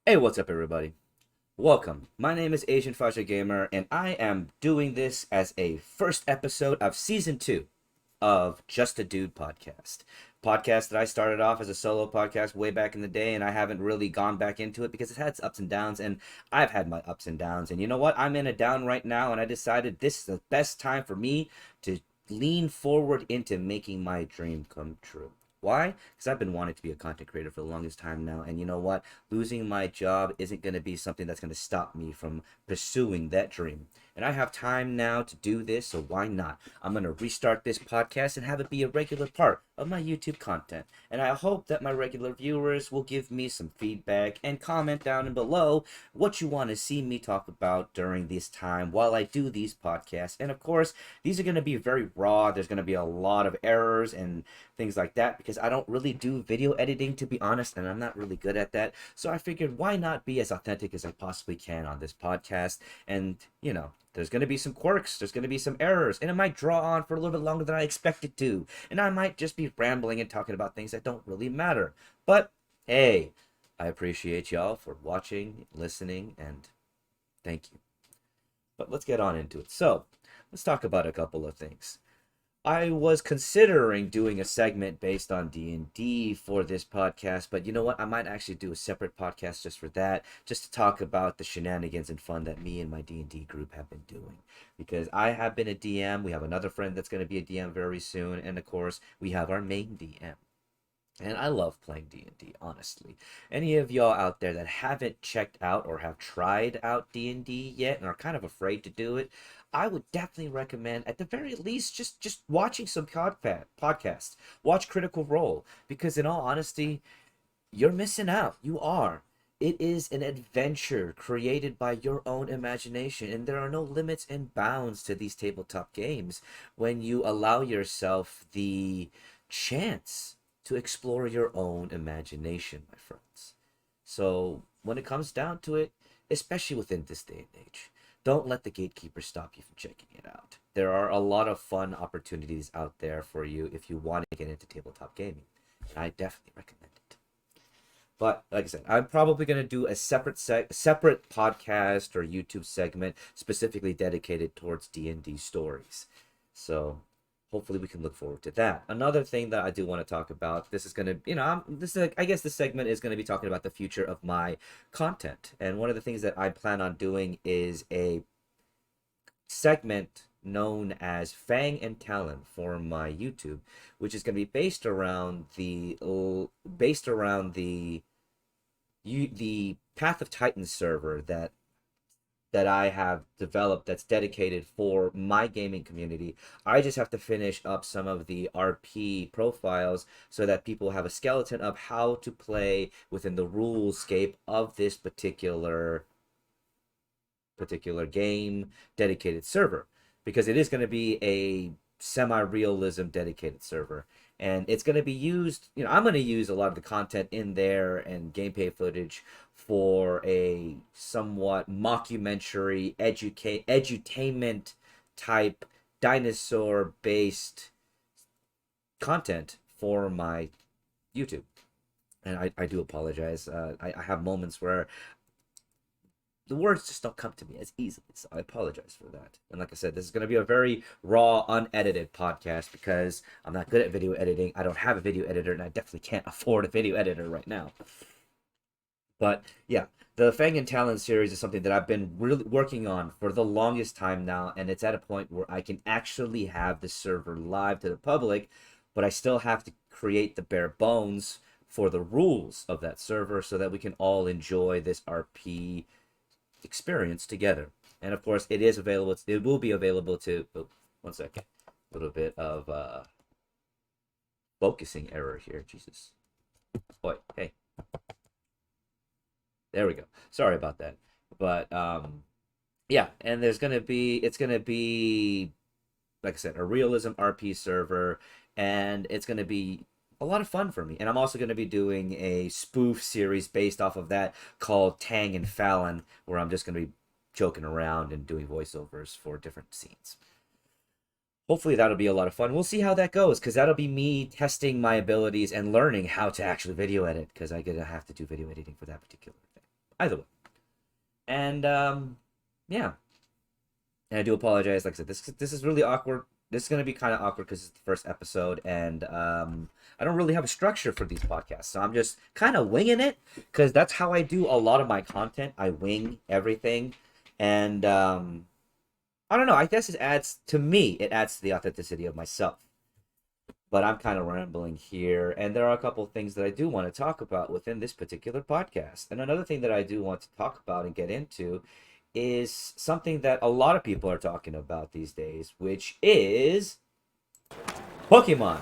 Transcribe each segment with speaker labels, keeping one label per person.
Speaker 1: Hey, what's up, everybody? Welcome. My name is Asian Faja Gamer, and I am doing this as a first episode of season 2 of Just a Dude podcast. Podcast that I started off as a solo podcast way back in the day, and I haven't really gone back into it because it's had its ups and downs, and I've had my ups and downs. And you know what? I'm in a down right now, and I decided this is the best time for me to lean forward into making my dream come true. Why? Because I've been wanting to be a content creator for the longest time now, and you know what? Losing my job isn't going to be something that's going to stop me from pursuing that dream. And I have time now to do this, so why not? I'm going to restart this podcast and have it be a regular part of my YouTube content. And I hope that my regular viewers will give me some feedback and comment down and below what you want to see me talk about during this time while I do these podcasts. And of course, these are going to be very raw. There's going to be a lot of errors and things like that because I don't really do video editing, to be honest, and I'm not really good at that. So I figured, why not be as authentic as I possibly can on this podcast? And, there's going to be some quirks, there's going to be some errors, and it might draw on for a little bit longer than I expected to. And I might just be rambling and talking about things that don't really matter. But hey, I appreciate y'all for watching, listening, and thank you. But let's get on into it. So, let's talk about a couple of things. I was considering doing a segment based on D&D for this podcast, but you know what? I might actually do a separate podcast just for that, just to talk about the shenanigans and fun that me and my D&D group have been doing. Because I have been a DM, we have another friend that's going to be a DM very soon, and of course, we have our main DM. And I love playing D&D, honestly. Any of y'all out there that haven't checked out or have tried out D&D yet and are kind of afraid to do it, I would definitely recommend, at the very least, just watching some podcasts. Watch Critical Role, because in all honesty, you're missing out. You are. It is an adventure created by your own imagination, and there are no limits and bounds to these tabletop games when you allow yourself the chance to explore your own imagination, my friends. So, when it comes down to it, especially within this day and age, don't let the gatekeeper stop you from checking it out. There are a lot of fun opportunities out there for you if you want to get into tabletop gaming, and I definitely recommend it. But like I said, I'm probably going to do a separate podcast or YouTube segment specifically dedicated towards D&D stories. So hopefully we can look forward to that. Another thing that I do want to talk about, this is going to, I guess this segment is going to be talking about the future of my content. And one of the things that I plan on doing is a segment known as Fang and Talon for my YouTube, which is going to be based around the Path of Titans server that I have developed that's dedicated for my gaming community. I just have to finish up some of the RP profiles so that people have a skeleton of how to play within the rule scape of this particular game dedicated server, because it is going to be a semi-realism dedicated server, and it's going to be used, I'm going to use a lot of the content in there and gameplay footage for a somewhat mockumentary edutainment type dinosaur based content for my YouTube. And I do apologize. I have moments where the words just don't come to me as easily. So I apologize for that. And like I said, this is going to be a very raw, unedited podcast because I'm not good at video editing. I don't have a video editor, and I definitely can't afford a video editor right now. But yeah, the Fang and Talon series is something that I've been really working on for the longest time now, and it's at a point where I can actually have the server live to the public, but I still have to create the bare bones for the rules of that server so that we can all enjoy this RP experience together. And of course, it will be available to, oh, one second, a little bit of focusing error here. Jesus. Boy, hey, there we go. Sorry about that. But yeah, and it's gonna be, like I said, a realism RP server, and it's gonna be a lot of fun for me. And I'm also going to be doing a spoof series based off of that called Tang and Fallon, where I'm just going to be joking around and doing voiceovers for different scenes. Hopefully that'll be a lot of fun. We'll see how that goes, because that'll be me testing my abilities and learning how to actually video edit, because I'm gonna have to do video editing for that particular thing. Either way. And, yeah. And I do apologize. Like I said, this is really awkward. This is going to be kind of awkward because it's the first episode, and I don't really have a structure for these podcasts. So I'm just kind of winging it because that's how I do a lot of my content. I wing everything. And I don't know. I guess it adds to the authenticity of myself. But I'm kind of rambling here, and there are a couple of things that I do want to talk about within this particular podcast. And another thing that I do want to talk about and get into is something that a lot of people are talking about these days, which is Pokemon.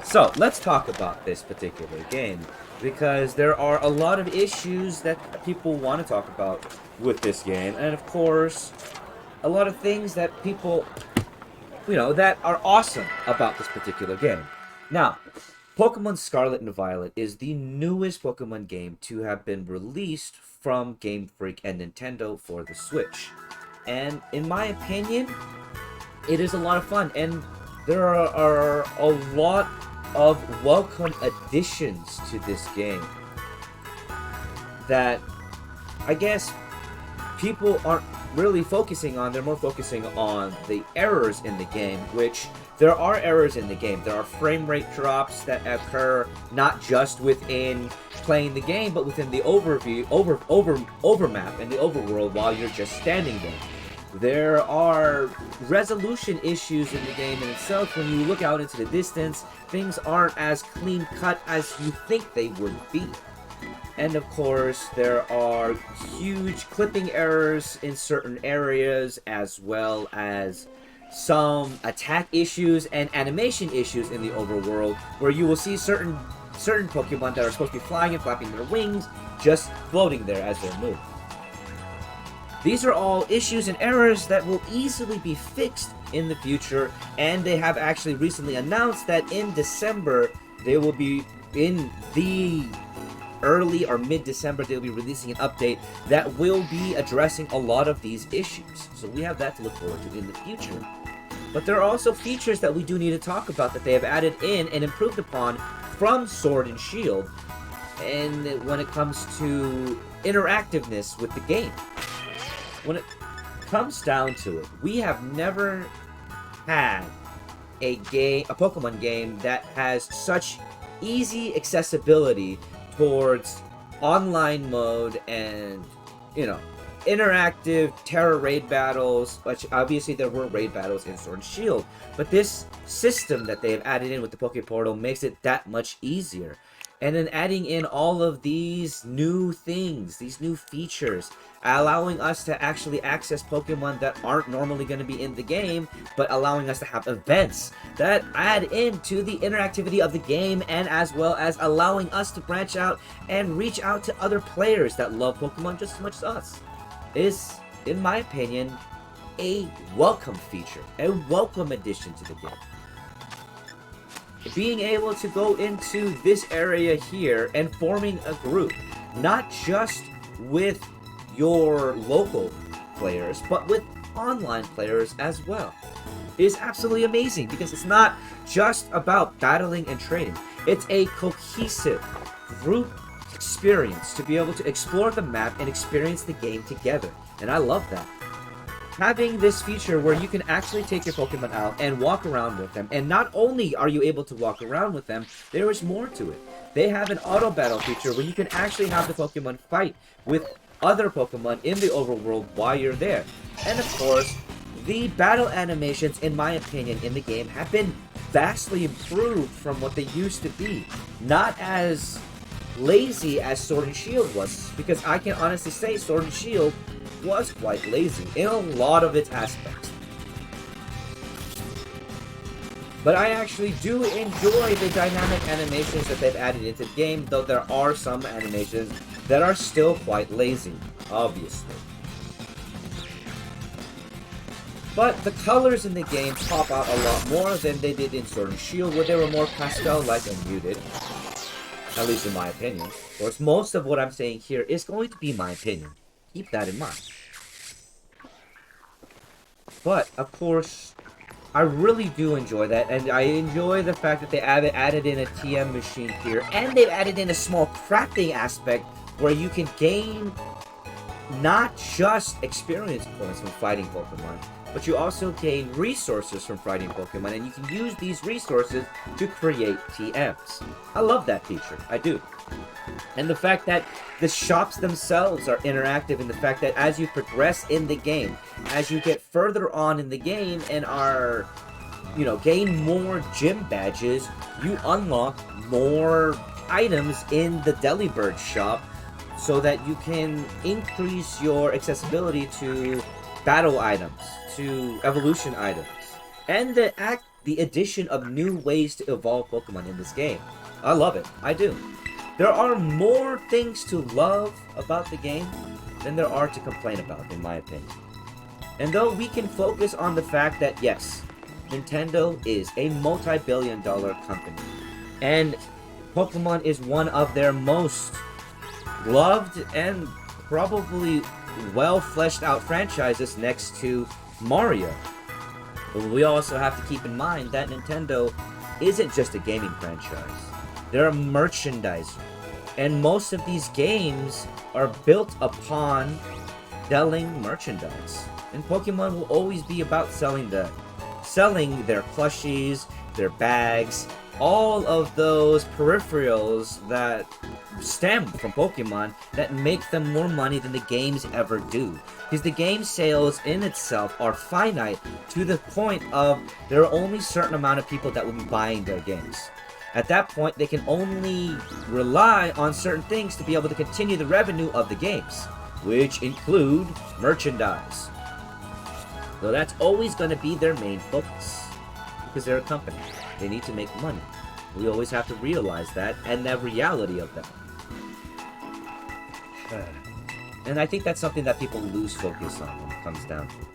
Speaker 1: So let's talk about this particular game, because there are a lot of issues that people want to talk about with this game, and of course, a lot of things that people, that are awesome about this particular game. Now, Pokemon Scarlet and Violet is the newest Pokemon game to have been released from Game Freak and Nintendo for the Switch. And in my opinion, it is a lot of fun, and there are a lot of welcome additions to this game that I guess people aren't really focusing on. They're more focusing on the errors in the game, which there are errors in the game. There are frame rate drops that occur not just within playing the game, but within the overmap and the overworld while you're just standing there. There are resolution issues in the game in itself. When you look out into the distance, things aren't as clean cut as you think they would be. And of course, there are huge clipping errors in certain areas, as well as some attack issues and animation issues in the overworld, where you will see certain Pokemon that are supposed to be flying and flapping their wings, just floating there as they're moved. These are all issues and errors that will easily be fixed in the future, and they have actually recently announced that in December, they will be in the early or mid-December, they'll be releasing an update that will be addressing a lot of these issues. So we have that to look forward to in the future. But there are also features that we do need to talk about that they have added in and improved upon from Sword and Shield, and when it comes to interactiveness with the game. When it comes down to it, we have never had a Pokemon game that has such easy accessibility towards online mode and, interactive Terra raid battles, which obviously there were raid battles in Sword and Shield, but this system that they have added in with the Poke Portal makes it that much easier. And then adding in all of these new things, these new features, allowing us to actually access Pokemon that aren't normally going to be in the game, but allowing us to have events that add into the interactivity of the game, and as well as allowing us to branch out and reach out to other players that love Pokemon just as much as us, is, in my opinion, a welcome feature, a welcome addition to the game. Being able to go into this area here and forming a group, not just with your local players, but with online players as well, is absolutely amazing, because it's not just about battling and trading. It's a cohesive group experience to be able to explore the map and experience the game together, and I love that. Having this feature where you can actually take your Pokemon out and walk around with them, and not only are you able to walk around with them, there is more to it. They have an auto battle feature where you can actually have the Pokemon fight with other Pokemon in the overworld while you're there. And of course, the battle animations, in my opinion, in the game have been vastly improved from what they used to be. Not as lazy as Sword and Shield was, because I can honestly say Sword and Shield was quite lazy in a lot of its aspects. But I actually do enjoy the dynamic animations that they've added into the game, though there are some animations that are still quite lazy, obviously. But the colors in the game pop out a lot more than they did in Sword and Shield, where they were more pastel-like and muted. At least in my opinion. Of course, most of what I'm saying here is going to be my opinion. Keep that in mind. But, of course, I really do enjoy that, and I enjoy the fact that they added in a TM machine here, and they've added in a small crafting aspect where you can gain not just experience points from fighting Pokemon, but you also gain resources from fighting Pokemon, and you can use these resources to create TMs. I love that feature. I do. And the fact that the shops themselves are interactive, and the fact that as you progress in the game, as you get further on in the game and are, gain more gym badges, you unlock more items in the Delibird shop so that you can increase your accessibility to battle items, to evolution items, and the addition of new ways to evolve Pokemon in this game. I love it. I do. There are more things to love about the game than there are to complain about, in my opinion. And though we can focus on the fact that, yes, Nintendo is a multi-billion-dollar company, and Pokemon is one of their most loved and probably well-fleshed-out franchises next to Mario. But we also have to keep in mind that Nintendo isn't just a gaming franchise. They're a merchandiser. And most of these games are built upon selling merchandise. And Pokemon will always be about selling their plushies, their bags, all of those peripherals that stem from Pokemon that make them more money than the games ever do. Because the game sales in itself are finite to the point of there are only a certain amount of people that will be buying their games. At that point, they can only rely on certain things to be able to continue the revenue of the games, which include merchandise. So that's always going to be their main focus, because they're a company. They need to make money. We always have to realize that, and the reality of that. And I think that's something that people lose focus on when it comes down to it.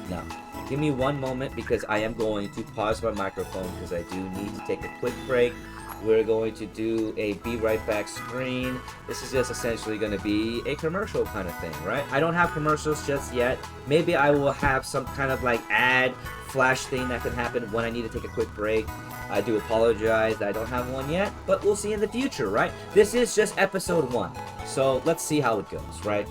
Speaker 1: Now, give me one moment, because I am going to pause my microphone, because I do need to take a quick break. We're going to do a be right back screen. This is just essentially going to be a commercial kind of thing, right? I don't have commercials just yet. Maybe I will have some kind of like ad flash thing that could happen when I need to take a quick break. I do apologize that I don't have one yet, but we'll see in the future, right? This is just episode 1, so let's see how it goes, right?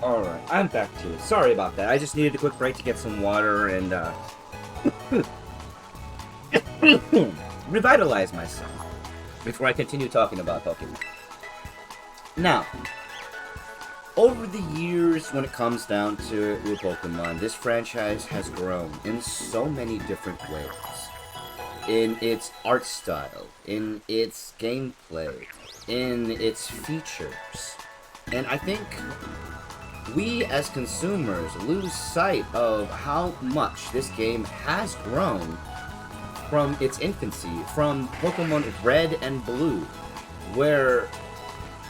Speaker 1: Alright, I'm back to it. Sorry about that. I just needed a quick break to get some water and, revitalize myself before I continue talking about Pokemon. Now, over the years, when it comes down to Pokemon, this franchise has grown in so many different ways. In its art style, in its gameplay, in its features. And I think we as consumers lose sight of how much this game has grown from its infancy, from Pokemon Red and Blue, where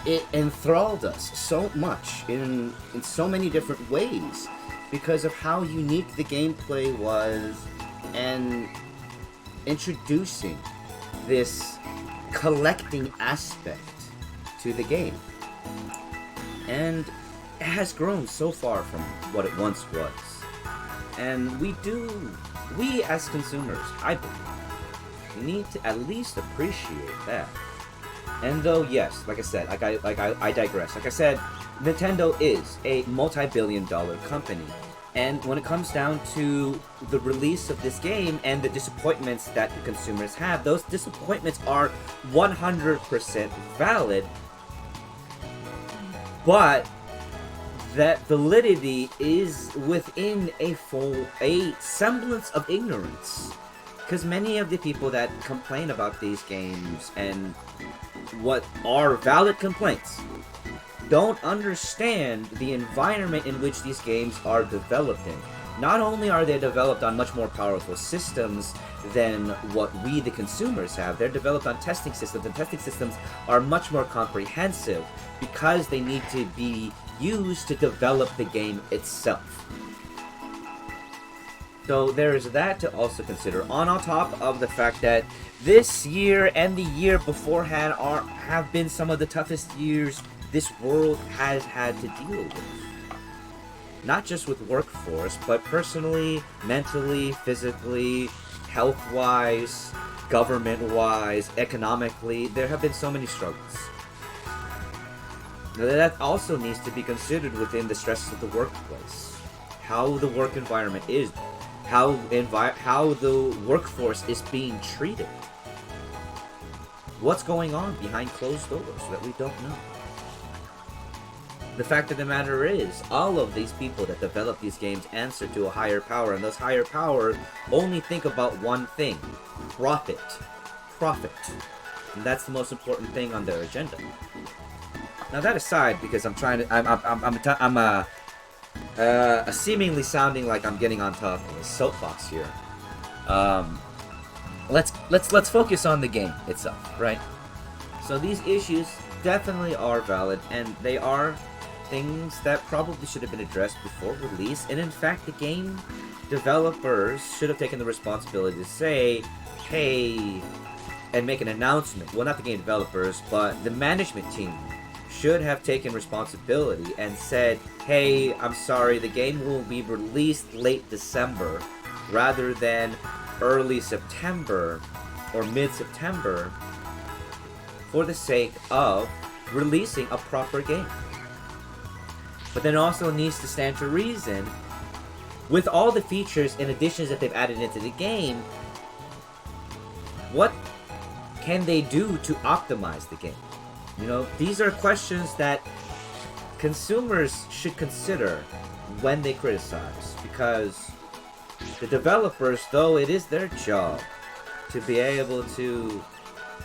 Speaker 1: it enthralled us so much in so many different ways because of how unique the gameplay was and introducing this collecting aspect to the game. And it has grown so far from what it once was. And we as consumers, I believe, need to at least appreciate that. And though, yes, like I said, I digress. Like I said, Nintendo is a multi-billion-dollar company. And when it comes down to the release of this game and the disappointments that the consumers have, those disappointments are 100% valid. But that validity is within a semblance of ignorance. Because many of the people that complain about these games and what are valid complaints don't understand the environment in which these games are developed in. Not only are they developed on much more powerful systems than what we, the consumers, have, they're developed on testing systems, and testing systems are much more comprehensive because they need to be used to develop the game itself. So there is that to also consider, on top of the fact that this year and the year beforehand have been some of the toughest years this world has had to deal with. Not just with workforce, but personally, mentally, physically, health-wise, government-wise, economically. There have been so many struggles. That also needs to be considered within the stresses of the workplace. How the work environment is, how the workforce is being treated. What's going on behind closed doors that we don't know. The fact of the matter is, all of these people that develop these games answer to a higher power, and those higher powers only think about one thing: profit. Profit. And that's the most important thing on their agenda. Now that aside, because I'm seemingly sounding like I'm getting on top of a soapbox here. Let's focus on the game itself, right? So these issues definitely are valid, and they are things that probably should have been addressed before release. And in fact, the game developers should have taken the responsibility to say, hey, and make an announcement. Well, not the game developers, but the management team should have taken responsibility and said, hey, I'm sorry, the game will be released late December rather than early September or mid-September for the sake of releasing a proper game. But then also needs to stand to reason, with all the features and additions that they've added into the game, what can they do to optimize the game? You know, these are questions that consumers should consider when they criticize, because the developers, though it is their job to be able to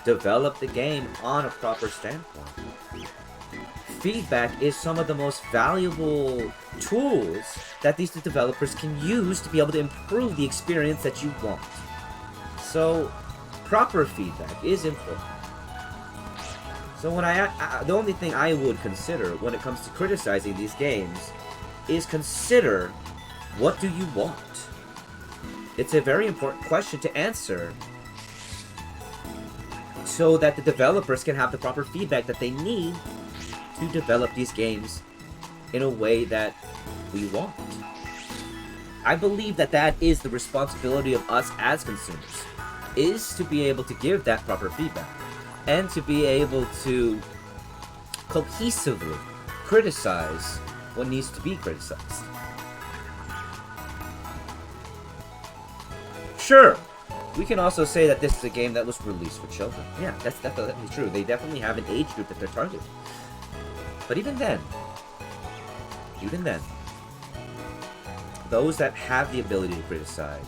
Speaker 1: develop the game on a proper standpoint, feedback is some of the most valuable tools that these developers can use to be able to improve the experience that you want. So, proper feedback is important. So when the only thing I would consider when it comes to criticizing these games is consider, what do you want? It's a very important question to answer so that the developers can have the proper feedback that they need to develop these games in a way that we want. I believe that that is the responsibility of us as consumers, is to be able to give that proper feedback and to be able to cohesively criticize what needs to be criticized. Sure, we can also say that this is a game that was released for children. Yeah, that's definitely true. They definitely have an age group that they're targeting. But even then, those that have the ability to criticize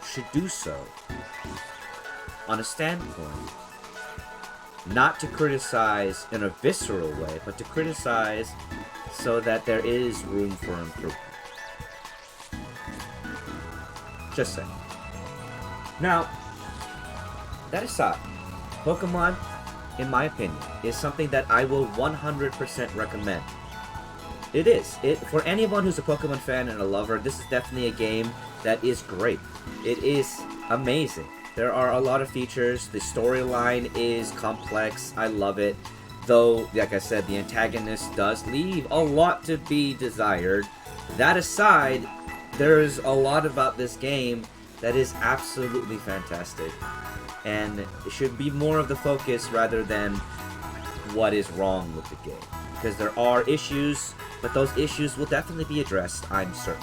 Speaker 1: should do so on a standpoint, not to criticize in a visceral way, but to criticize so that there is room for improvement. Just saying. Now, that aside, Pokemon, in my opinion, is something that I will 100% recommend. It is. For anyone who's a Pokemon fan and a lover, this is definitely a game that is great. It is amazing. There are a lot of features. The storyline is complex. I love it. Though, like I said, the antagonist does leave a lot to be desired. That aside, there's a lot about this game that is absolutely fantastic. and it should be more of the focus rather than what is wrong with the game. Because there are issues, but those issues will definitely be addressed, I'm certain.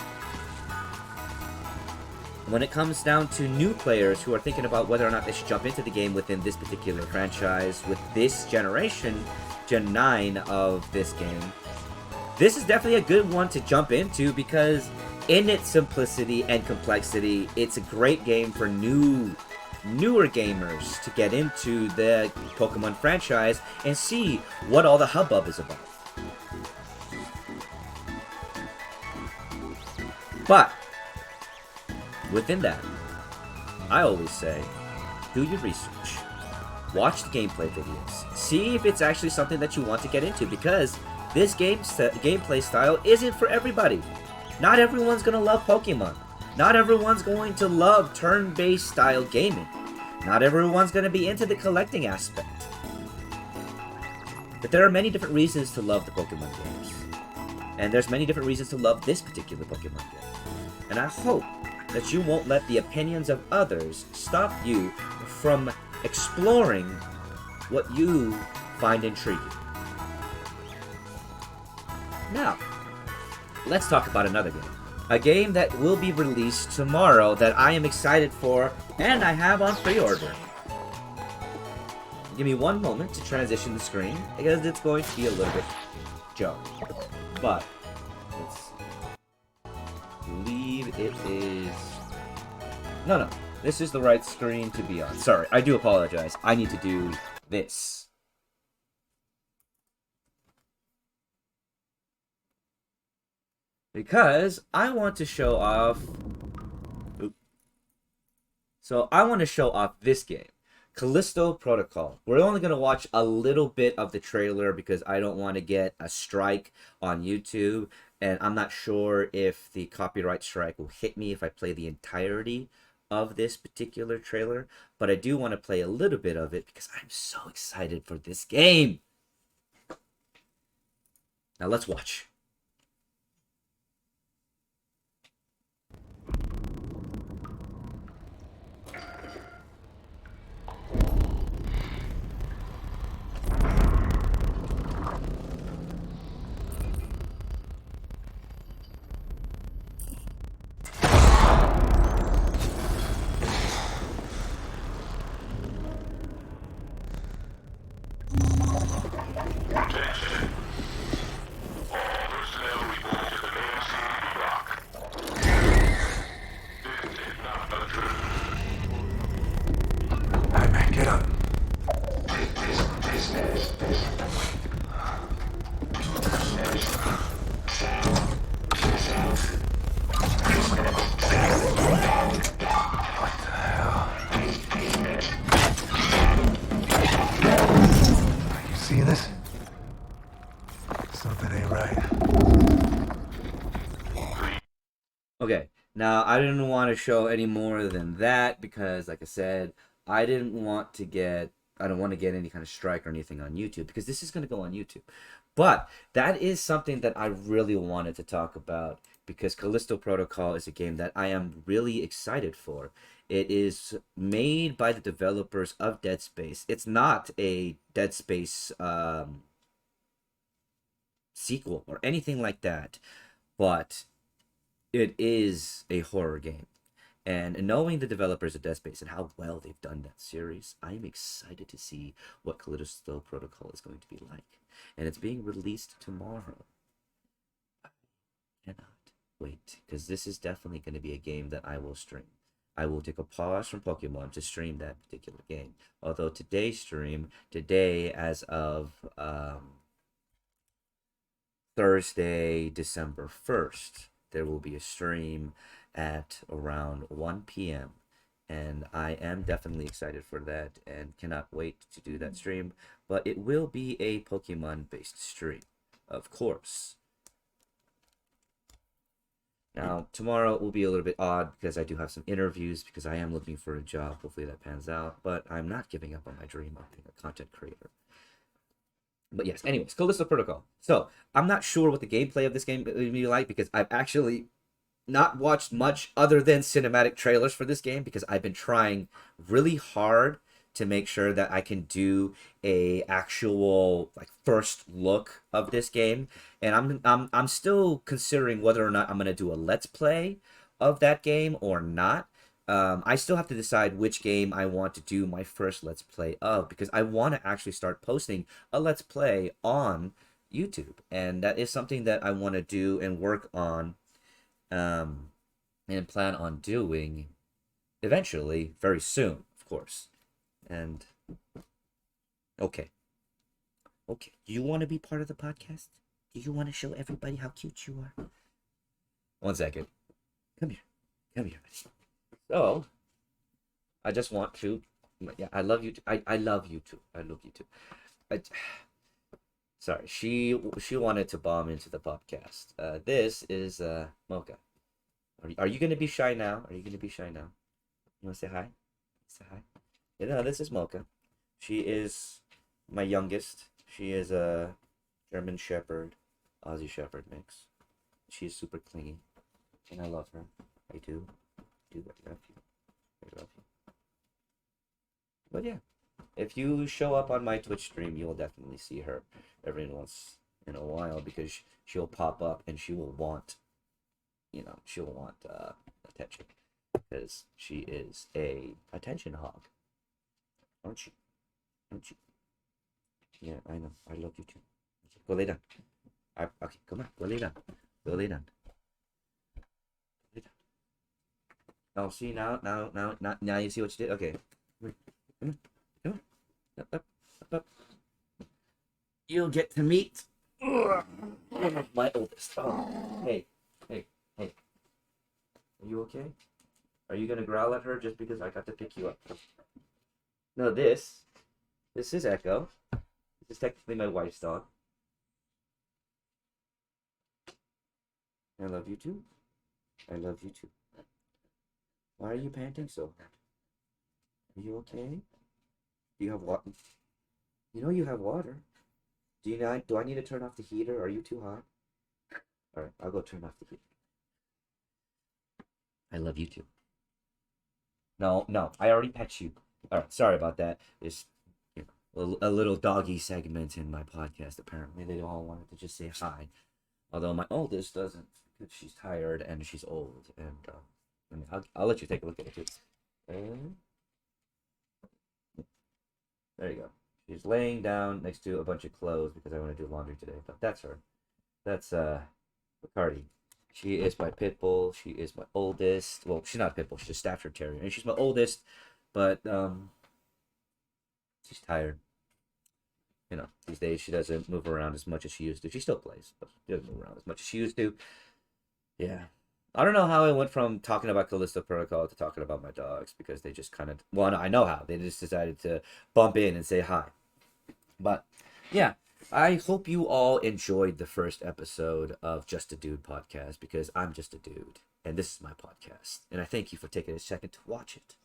Speaker 1: When it comes down to new players who are thinking about whether or not they should jump into the game within this particular franchise, with this generation, Gen 9 of this game, this is definitely a good one to jump into because in its simplicity and complexity, it's a great game for newer gamers to get into the Pokemon franchise and see what all the hubbub is about. But within that, I always say, do your research. Watch the gameplay videos. See if it's actually something that you want to get into, because this gameplay style isn't for everybody. Not everyone's going to love Pokemon. Not everyone's going to love turn-based style gaming. Not everyone's going to be into the collecting aspect. But there are many different reasons to love the Pokemon games. And there's many different reasons to love this particular Pokemon game. And I hope that you won't let the opinions of others stop you from exploring what you find intriguing. Now, let's talk about another game. A game that will be released tomorrow that I am excited for and I have on pre-order. Give me one moment to transition the screen because it's going to be a little bit jarring. But let's believe it is... No. This is the right screen to be on. Sorry, I do apologize. I need to do this. Because I want to show off... So I want to show off this game. Callisto Protocol. We're only going to watch a little bit of the trailer because I don't want to get a strike on YouTube. And I'm not sure if the copyright strike will hit me if I play the entirety of this particular trailer. But I do want to play a little bit of it because I'm so excited for this game. Now let's watch. Okay, now I didn't want to show any more than that because, like I said, I don't want to get any kind of strike or anything on YouTube because this is going to go on YouTube. But that is something that I really wanted to talk about because Callisto Protocol is a game that I am really excited for. It is made by the developers of Dead Space. It's not a Dead Space sequel or anything like that, but it is a horror game. And knowing the developers of Dead Space and how well they've done that series, I'm excited to see what Callisto Protocol is going to be like. And it's being released tomorrow. I cannot wait, because this is definitely going to be a game that I will stream. I will take a pause from Pokemon to stream that particular game. Although today as of Thursday, December 1st, there will be a stream at around 1 p.m. and I am definitely excited for that and cannot wait to do that stream. But it will be a Pokemon based stream, of course. Now tomorrow will be a little bit odd because I do have some interviews because I am looking for a job. Hopefully that pans out, but I'm not giving up on my dream of being a content creator. But yes, anyways, Callisto Protocol. So, I'm not sure what the gameplay of this game will be like because I've actually not watched much other than cinematic trailers for this game because I've been trying really hard to make sure that I can do a actual like first look of this game, and I'm still considering whether or not I'm gonna do a let's play of that game or not. I still have to decide which game I want to do my first let's play of, because I want to actually start posting a let's play on YouTube, and that is something that I want to do and work on, um, and plan on doing eventually, very soon, of course. And okay, okay, do you want to be part of the podcast? Do you want to show everybody how cute you are? One second, come here, come here, buddy. So I just want to, yeah, I love you. I love you too. I love you too. I, sorry, she wanted to bomb into the podcast. This is Mocha. Are you gonna be shy now? Are you gonna be shy now? You wanna say hi? Say hi. Yeah, no, this is Mocha. She is my youngest. She is a German Shepherd, Aussie Shepherd mix. She is super clingy, and I love her. I do. I love you. I love you. But yeah, if you show up on my Twitch stream, you'll definitely see her every once in a while, because she'll pop up and she will want, she'll want attention, because she is a attention hog, aren't you? Aren't you? Yeah, I know. I love you too. Go lay down. Okay, come on. Go lay down. Go lay down. Lay down. Oh, see now you see what you did. Okay, come on, come on, up. You'll get to meet my oldest. Oh, hey, hey, hey. Are you okay? Are you gonna growl at her just because I got to pick you up? No, this is Echo. This is technically my wife's dog. I love you too. I love you too. Why are you panting so hard? Are you okay? Do you have water? You know you have water. Do I need to turn off the heater? Are you too hot? All right, I'll go turn off the heater. I love you too. No, no, I already pet you. All right, sorry about that. It's a little doggy segment in my podcast. Apparently, they all wanted to just say hi. Although my oldest doesn't, because she's tired and she's old. And I'll let you take a look at it too. There you go. She's laying down next to a bunch of clothes because I want to do laundry today. But that's her. That's Bacardi. She is my pit bull. She is my oldest. Well, she's not a pit bull. She's a Staffordshire Terrier, and she's my oldest. But she's tired. These days she doesn't move around as much as she used to. She still plays, but she doesn't move around as much as she used to. Yeah. I don't know how I went from talking about Callisto Protocol to talking about my dogs, because they just kind of, well, no, I know how. They just decided to bump in and say hi. But yeah, I hope you all enjoyed the first episode of Just a Dude podcast, because I'm just a dude and this is my podcast. And I thank you for taking a second to watch it.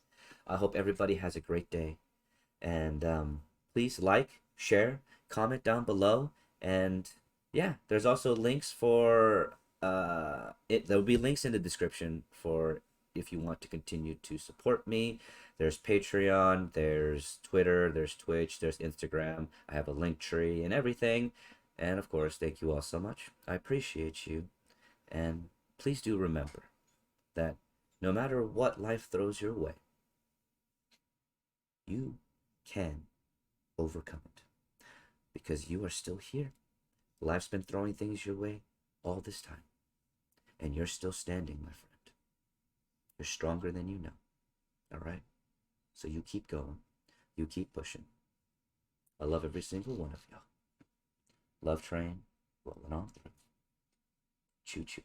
Speaker 1: I hope everybody has a great day. And please like, share, comment down below. And yeah, there's also links for there'll be links in the description for if you want to continue to support me. There's Patreon, there's Twitter, there's Twitch, there's Instagram. I have a link tree and everything. And of course, thank you all so much. I appreciate you. And please do remember that no matter what life throws your way, you can overcome it, because you are still here. Life's been throwing things your way all this time, and you're still standing, my friend. You're stronger than you know. All right? So you keep going. You keep pushing. I love every single one of y'all. Love train rolling on through. Choo choo.